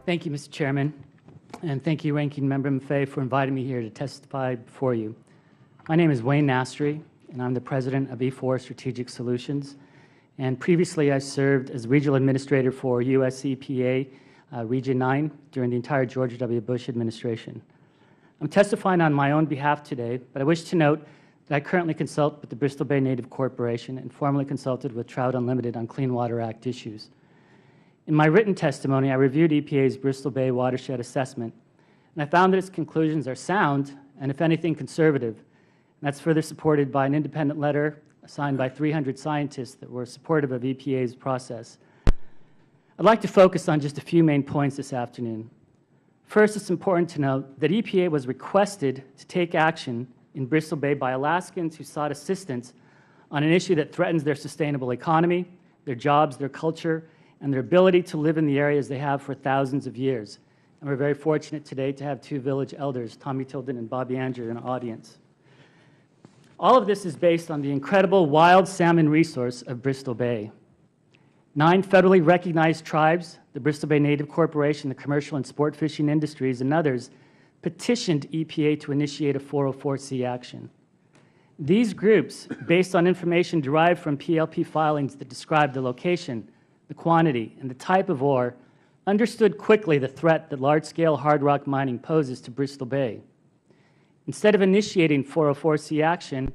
Thank you, Mr. Chairman, and thank you, Ranking Member Maffei, for inviting me here to testify before you. My name is Wayne Nastri, and I'm the President of E4 Strategic Solutions. And previously, I served as Regional Administrator for USEPA Region 9 during the entire George W. Bush administration. I'm testifying on my own behalf today, but I wish to note that I currently consult with the Bristol Bay Native Corporation and formerly consulted with Trout Unlimited on Clean Water Act issues. In my written testimony, I reviewed EPA's Bristol Bay Watershed Assessment, and I found that its conclusions are sound and, if anything, conservative. And that's further supported by an independent letter signed by 300 scientists that were supportive of EPA's process. I'd like to focus on just a few main points this afternoon. First, it's important to note that EPA was requested to take action in Bristol Bay by Alaskans who sought assistance on an issue that threatens their sustainable economy, their jobs, their culture, and their ability to live in the areas they have for thousands of years. And we're very fortunate today to have two village elders, Tommy Tilden and Bobby Anger, in the audience. All of this is based on the incredible wild salmon resource of Bristol Bay. 9 federally recognized tribes, the Bristol Bay Native Corporation, the commercial and sport fishing industries, and others, petitioned EPA to initiate a 404C action. These groups, based on information derived from PLP filings that describe the location, the quantity, and the type of ore, understood quickly the threat that large-scale hard rock mining poses to Bristol Bay. Instead of initiating 404C action,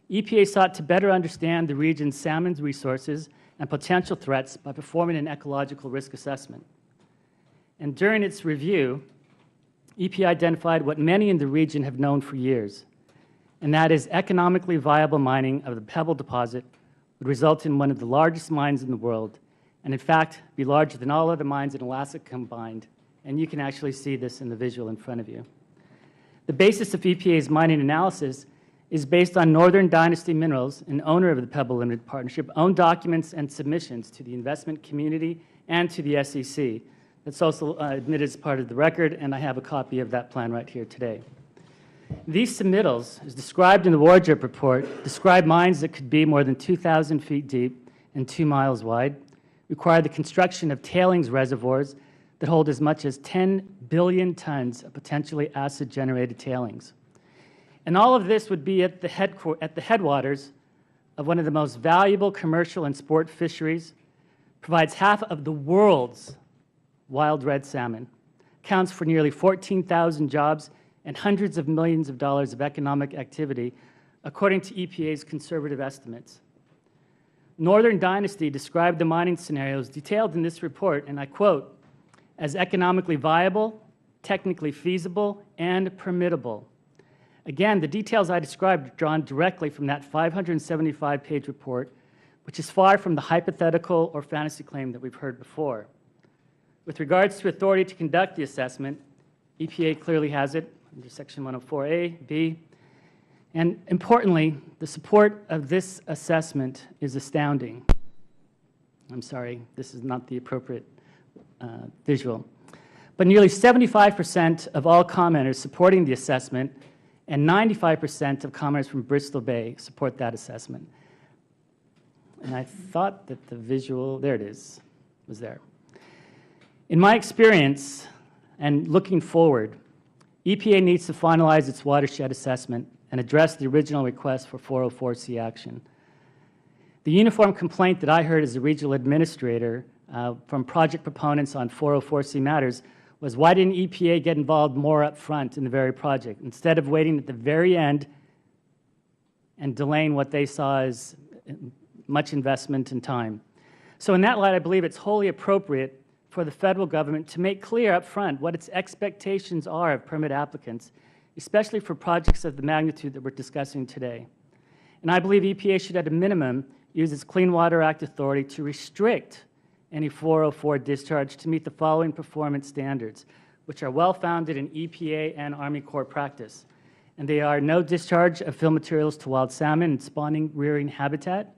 EPA sought to better understand the region's salmon resources and potential threats by performing an ecological risk assessment. And during its review, EPA identified what many in the region have known for years, and that is economically viable mining of the Pebble deposit would result in one of the largest mines in the world, and in fact be larger than all other mines in Alaska combined, and you can actually see this in the visual in front of you. The basis of EPA's mining analysis is based on Northern Dynasty Minerals, an owner of the Pebble Limited Partnership, own documents and submissions to the investment community and to the SEC. That's also admitted as part of the record, and I have a copy of that plan right here today. These submittals, as described in the Wardrop report, describe mines that could be more than 2,000 feet deep and 2 miles wide, require the construction of tailings reservoirs that hold as much as 10 billion tons of potentially acid-generated tailings. And all of this would be at the headwaters of one of the most valuable commercial and sport fisheries, provides half of the world's wild red salmon, accounts for nearly 14,000 jobs and hundreds of millions of dollars of economic activity, according to EPA's conservative estimates. Northern Dynasty described the mining scenarios detailed in this report, and I quote, as economically viable, technically feasible, and permittable. Again, the details I described are drawn directly from that 575-page report, which is far from the hypothetical or fantasy claim that we've heard before. With regards to authority to conduct the assessment, EPA clearly has it under Section 104A, B, and importantly, the support of this assessment is astounding. I'm sorry, this is not the appropriate visual. But nearly 75% of all commenters supporting the assessment and 95% of commenters from Bristol Bay support that assessment. And I thought that the visual, there it is, was there. In my experience and looking forward, EPA needs to finalize its watershed assessment and address the original request for 404C action. The uniform complaint that I heard as a regional administrator from project proponents on 404C matters was, why didn't EPA get involved more up front in the very project, instead of waiting at the very end and delaying what they saw as much investment and time. So in that light, I believe it's wholly appropriate for the federal government to make clear up front what its expectations are of permit applicants, especially for projects of the magnitude that we're discussing today. And I believe EPA should, at a minimum, use its Clean Water Act authority to restrict any 404 discharge to meet the following performance standards, which are well-founded in EPA and Army Corps practice. And they are no discharge of fill materials to wild salmon and spawning rearing habitat,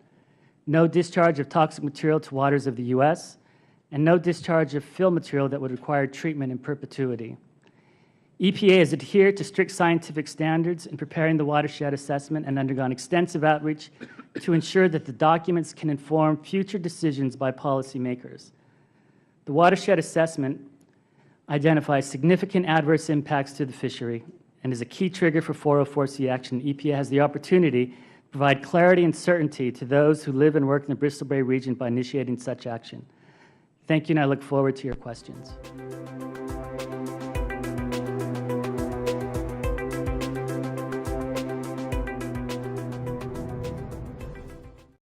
no discharge of toxic material to waters of the U.S., and no discharge of fill material that would require treatment in perpetuity. EPA has adhered to strict scientific standards in preparing the watershed assessment and undergone extensive outreach to ensure that the documents can inform future decisions by policymakers. The watershed assessment identifies significant adverse impacts to the fishery and is a key trigger for 404C action, EPA has the opportunity to provide clarity and certainty to those who live and work in the Bristol Bay region by initiating such action. Thank you, and I look forward to your questions.